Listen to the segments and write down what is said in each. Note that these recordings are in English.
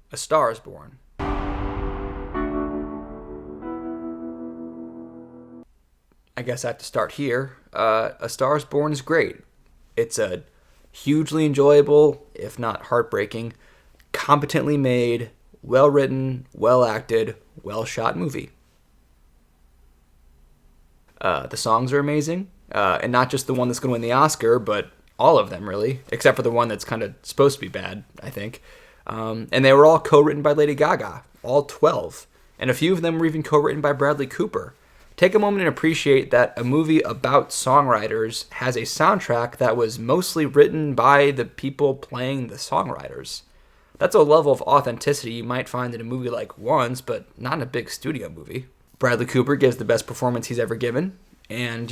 A Star is Born. I guess I have to start here. A Star is Born is great. It's a hugely enjoyable, if not heartbreaking, competently made, well-written, well-acted, well-shot movie. The songs are amazing, and not just the one that's going to win the Oscar, but all of them, really, except for the one that's kind of supposed to be bad, I think. And they were all co-written by Lady Gaga, all 12, and a few of them were even co-written by Bradley Cooper. Take a moment and appreciate that a movie about songwriters has a soundtrack that was mostly written by the people playing the songwriters. That's a level of authenticity you might find in a movie like Once, but not in a big studio movie. Bradley Cooper gives the best performance he's ever given, and,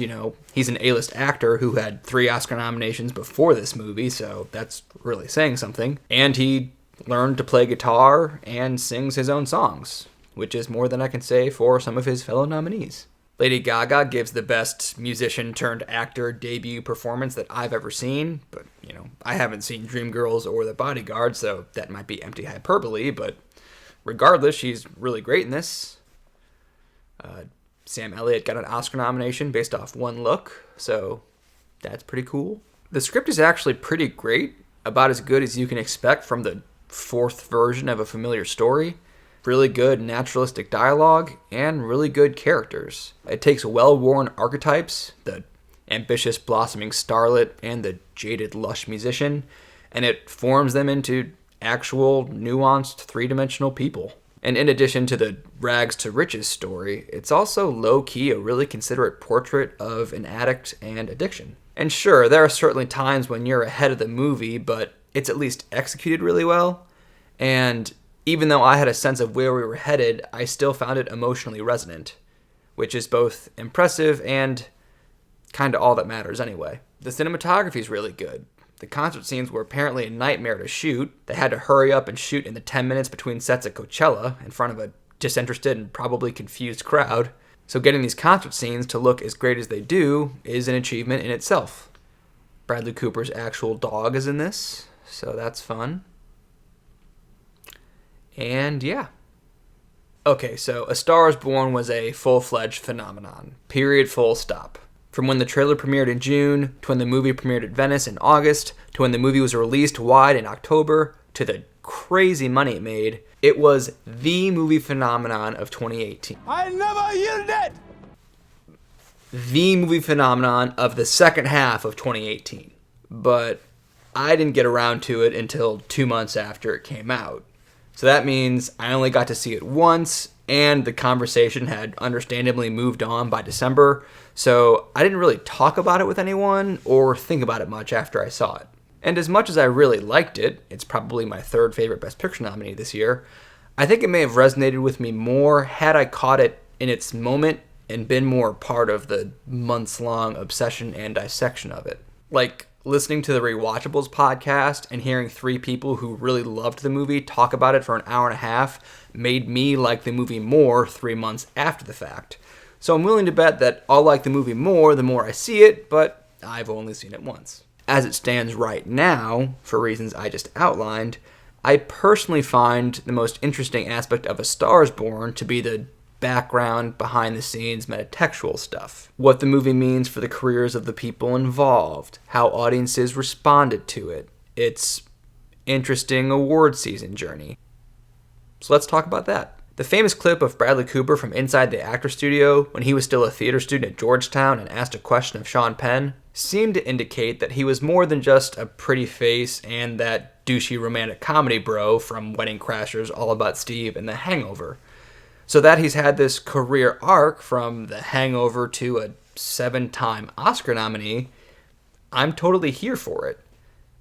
he's an A-list actor who had 3 Oscar nominations before this movie, so that's really saying something. And he learned to play guitar and sings his own songs, which is more than I can say for some of his fellow nominees. Lady Gaga gives the best musician-turned-actor debut performance that I've ever seen, but, I haven't seen Dreamgirls or The Bodyguard, so that might be empty hyperbole, but regardless, she's really great in this. Sam Elliott got an Oscar nomination based off One Look, so that's pretty cool. The script is actually pretty great, about as good as you can expect from the 4th version of a familiar story. Really good naturalistic dialogue, and really good characters. It takes well-worn archetypes, the ambitious blossoming starlet and the jaded lush musician, and it forms them into actual nuanced three-dimensional people. And in addition to the rags to riches story, it's also low-key a really considerate portrait of an addict and addiction. And sure, there are certainly times when you're ahead of the movie, but it's at least executed really well, and even though I had a sense of where we were headed, I still found it emotionally resonant, which is both impressive and kind of all that matters anyway. The cinematography is really good. The concert scenes were apparently a nightmare to shoot. They had to hurry up and shoot in the 10 minutes between sets at Coachella in front of a disinterested and probably confused crowd. So getting these concert scenes to look as great as they do is an achievement in itself. Bradley Cooper's actual dog is in this, so that's fun. And yeah. Okay, so A Star is Born was a full-fledged phenomenon. Period, full stop. From when the trailer premiered in June, to when the movie premiered at Venice in August, to when the movie was released wide in October, to the crazy money it made, it was the movie phenomenon of 2018. I never yielded! The movie phenomenon of the second half of 2018. But I didn't get around to it until 2 months after it came out. So that means I only got to see it once, and the conversation had understandably moved on by December, so I didn't really talk about it with anyone or think about it much after I saw it. And as much as I really liked it, it's probably my 3rd favorite Best Picture nominee this year, I think it may have resonated with me more had I caught it in its moment and been more part of the months-long obsession and dissection of it. Like listening to the Rewatchables podcast and hearing 3 people who really loved the movie talk about it for an hour and a half made me like the movie more 3 months after the fact. So I'm willing to bet that I'll like the movie more the more I see it, but I've only seen it once. As it stands right now, for reasons I just outlined, I personally find the most interesting aspect of A Star is Born to be the background, behind-the-scenes, metatextual stuff. What the movie means for the careers of the people involved, how audiences responded to it, its interesting award season journey. So let's talk about that. The famous clip of Bradley Cooper from inside the actor studio when he was still a theater student at Georgetown and asked a question of Sean Penn seemed to indicate that he was more than just a pretty face and that douchey romantic comedy bro from Wedding Crashers, All About Steve, and The Hangover. So that he's had this career arc from The Hangover to a 7-time Oscar nominee, I'm totally here for it.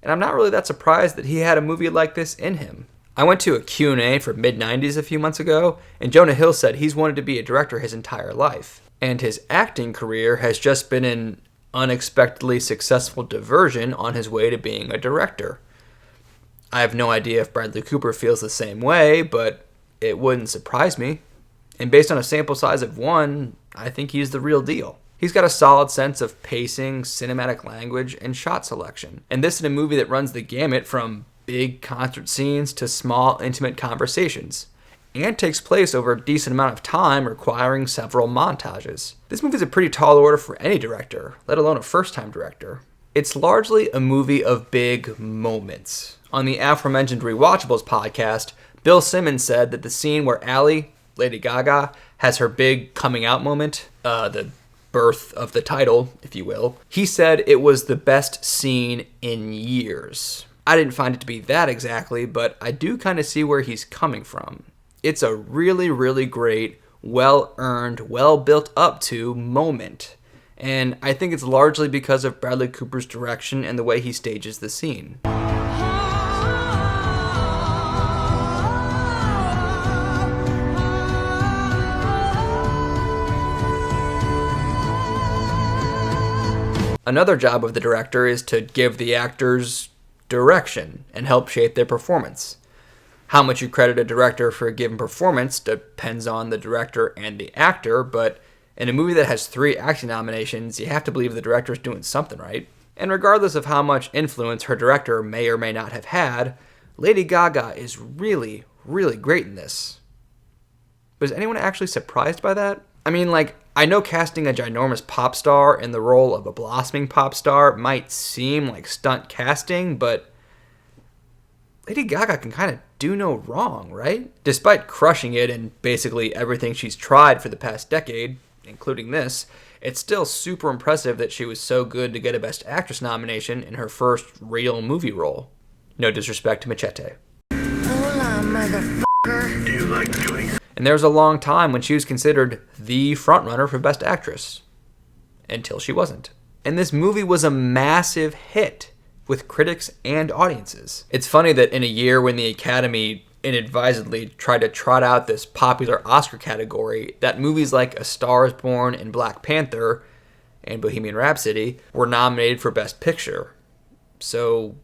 And I'm not really that surprised that he had a movie like this in him. I went to a Q&A for Mid-90s a few months ago, and Jonah Hill said he's wanted to be a director his entire life. And his acting career has just been an unexpectedly successful diversion on his way to being a director. I have no idea if Bradley Cooper feels the same way, but it wouldn't surprise me. And based on a sample size of 1, I think he's the real deal. He's got a solid sense of pacing, cinematic language, and shot selection. And this in a movie that runs the gamut from big concert scenes to small, intimate conversations, and takes place over a decent amount of time, requiring several montages. This movie is a pretty tall order for any director, let alone a first-time director. It's largely a movie of big moments. On the aforementioned Rewatchables podcast, Bill Simmons said that the scene where Allie, Lady Gaga, has her big coming out moment, the birth of the title, if you will, he said it was the best scene in years. I didn't find it to be that exactly, but I do kind of see where he's coming from. It's a really, really great, well-earned, well-built up to moment. And I think it's largely because of Bradley Cooper's direction and the way he stages the scene. Another job of the director is to give the actors direction and help shape their performance. How much you credit a director for a given performance depends on the director and the actor, but in a movie that has 3 acting nominations, you have to believe the director's doing something right. And regardless of how much influence her director may or may not have had, Lady Gaga is really, really great in this. Was anyone actually surprised by that? I mean, I know casting a ginormous pop star in the role of a blossoming pop star might seem like stunt casting, but Lady Gaga can kind of do no wrong, right? Despite crushing it in basically everything she's tried for the past decade, including this, it's still super impressive that she was so good to get a Best Actress nomination in her first real movie role. No disrespect to Machete. Hola, motherfucker. Do you like doing? And there was a long time when she was considered the frontrunner for Best Actress. Until she wasn't. And this movie was a massive hit with critics and audiences. It's funny that in a year when the Academy inadvisedly tried to trot out this popular Oscar category, that movies like A Star is Born and Black Panther and Bohemian Rhapsody were nominated for Best Picture. So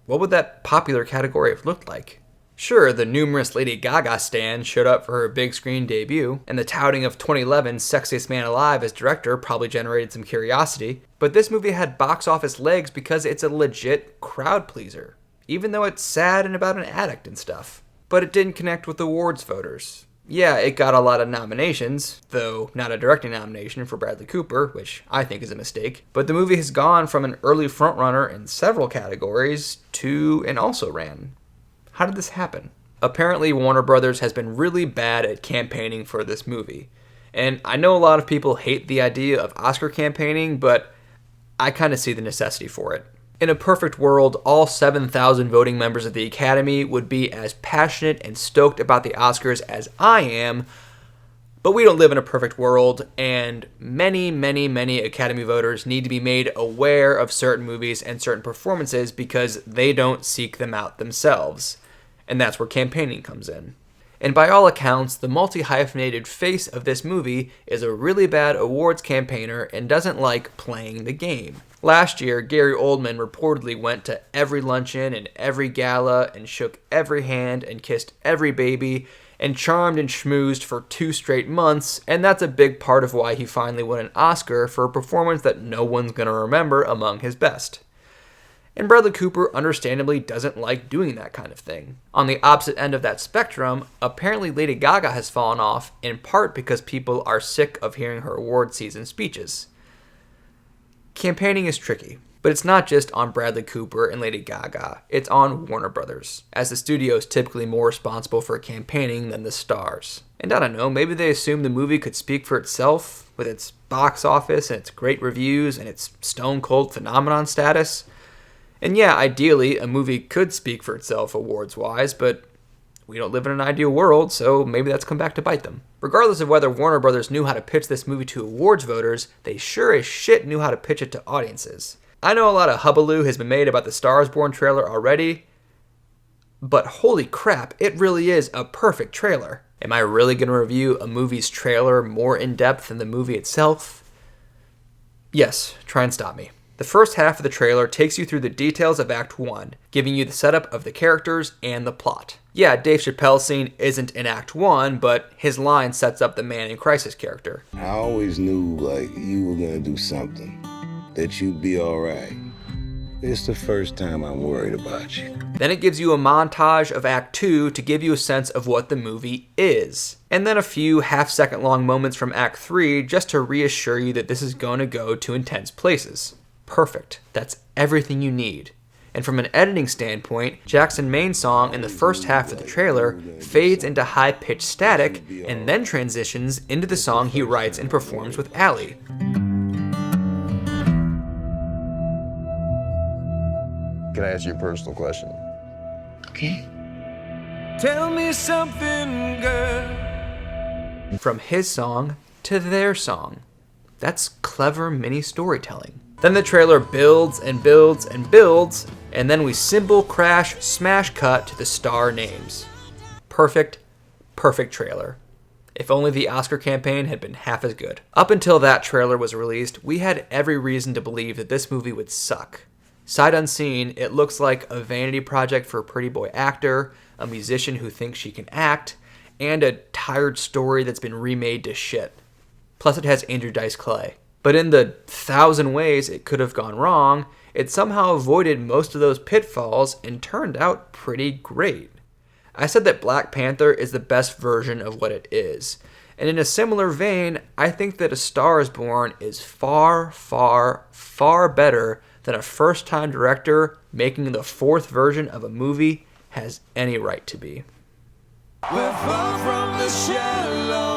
what would that popular category have looked like? Sure, the numerous Lady Gaga stans showed up for her big screen debut, and the touting of 2011's Sexiest Man Alive as director probably generated some curiosity, but this movie had box office legs because it's a legit crowd pleaser, even though it's sad and about an addict and stuff. But it didn't connect with awards voters. Yeah, it got a lot of nominations, though not a directing nomination for Bradley Cooper, which I think is a mistake, but the movie has gone from an early frontrunner in several categories to an also-ran. How did this happen? Apparently, Warner Brothers has been really bad at campaigning for this movie. And I know a lot of people hate the idea of Oscar campaigning, but I kind of see the necessity for it. In a perfect world, all 7,000 voting members of the Academy would be as passionate and stoked about the Oscars as I am, but we don't live in a perfect world, and many, many, many Academy voters need to be made aware of certain movies and certain performances because they don't seek them out themselves. And that's where campaigning comes in. And by all accounts, the multi-hyphenated face of this movie is a really bad awards campaigner and doesn't like playing the game. Last year, Gary Oldman reportedly went to every luncheon and every gala and shook every hand and kissed every baby and charmed and schmoozed for 2 straight months, and that's a big part of why he finally won an Oscar for a performance that no one's gonna remember among his best. And Bradley Cooper understandably doesn't like doing that kind of thing. On the opposite end of that spectrum, apparently Lady Gaga has fallen off, in part because people are sick of hearing her award season speeches. Campaigning is tricky, but it's not just on Bradley Cooper and Lady Gaga, it's on Warner Brothers, as the studio is typically more responsible for campaigning than the stars. And I don't know, maybe they assumed the movie could speak for itself, with its box office and its great reviews and its stone cold phenomenon status. And yeah, ideally, a movie could speak for itself awards-wise, but we don't live in an ideal world, so maybe that's come back to bite them. Regardless of whether Warner Brothers knew how to pitch this movie to awards voters, they sure as shit knew how to pitch it to audiences. I know a lot of hullabaloo has been made about the Star is Born trailer already, but holy crap, it really is a perfect trailer. Am I really going to review a movie's trailer more in depth than the movie itself? Yes, try and stop me. The first half of the trailer takes you through the details of Act 1, giving you the setup of the characters and the plot. Yeah, Dave Chappelle's scene isn't in Act 1, but his line sets up the man in crisis character. I always knew, you were gonna do something, that you'd be alright. It's the first time I'm worried about you. Then it gives you a montage of Act 2 to give you a sense of what the movie is. And then a few half-second long moments from Act 3 just to reassure you that this is going to go to intense places. Perfect. That's everything you need. And from an editing standpoint, Jackson's main song in the first half of the trailer fades into high-pitched static and then transitions into the song he writes and performs with Allie. Can I ask you a personal question? Okay. Tell me something, girl. From his song to their song. That's clever mini storytelling. Then the trailer builds and builds and builds, and then we cymbal crash smash cut to the star names. Perfect, perfect trailer. If only the Oscar campaign had been half as good. Up until that trailer was released, we had every reason to believe that this movie would suck. Sight unseen, it looks like a vanity project for a pretty boy actor, a musician who thinks she can act, and a tired story that's been remade to shit. Plus it has Andrew Dice Clay. But in the 1,000 ways it could have gone wrong, it somehow avoided most of those pitfalls and turned out pretty great. I said that Black Panther is the best version of what it is. And in a similar vein, I think that A Star is Born is far, far, far better than a first-time director making the fourth version of a movie has any right to be. We're far from the shallow.